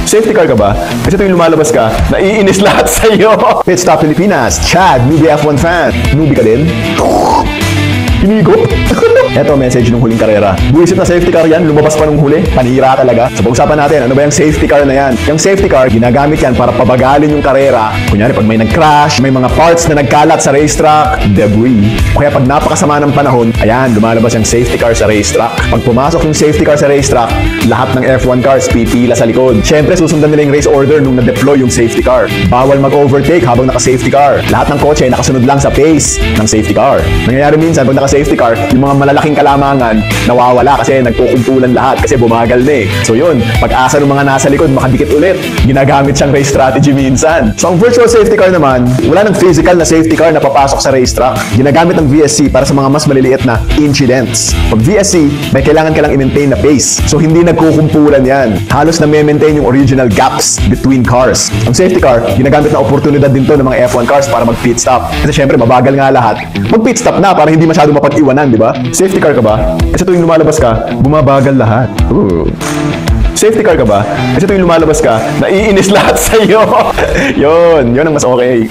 Safety car ka ba? Kasi tuwing lumalabas ka, naiinis lahat sa'yo. Pit Stop Pilipinas, Chad, newbie F1 fan. Newbie ka din? Hinigop. Eto message nung huling karera. Buwisit na safety car yan, lumabas pa nung huli. Panira talaga. So pag-usapan natin, ano ba yung safety car na yan? Yung safety car, ginagamit yan para pabagalin yung karera. Kunyari, pag may nag-crash, may mga parts na nagkalat sa racetrack, debris. Kaya pag napakasama ng panahon, ayan, lumalabas yung safety car sa racetrack. Pag pumasok yung safety car sa racetrack, lahat ng F1 cars pipila sa likod. Siyempre, susundan nila yung race order nung na-deploy yung safety car. Bawal mag-overtake habang naka-safety car. Lahat ng kotse nakasunod lang sa pace ng safety car. Nangyayari minsan, pag naka-safety car, yung mga malalaking kalamangan nawawala kasi nagkukumpulan lahat kasi bumagal na eh. So yun, pag-asa ng mga nasa likod makadikit ulit. Ginagamit siyang race strategy minsan. So ang virtual safety car naman, wala nang physical na safety car na papasok sa racetrack. Ginagamit ng VSC para sa mga mas maliliit na incidents. Pag VSC, may kailangan ka lang i-maintain na pace. So hindi nagkukumpulan yan. Halos na maintain yung original gaps between cars. Ang safety car, ginagamit na oportunidad din to ng mga F1 cars para mag-pit stop. Kasi syempre, mabagal nga lahat. Mag-pit stop na para hindi masyado mapag-iwanan, di ba? Safety car ka ba? Kasi tuwing lumalabas ka, bumabagal lahat. Ooh. Safety car ka ba? Kasi tuwing lumalabas ka, naiinis lahat sa'yo. Yun ang mas okay.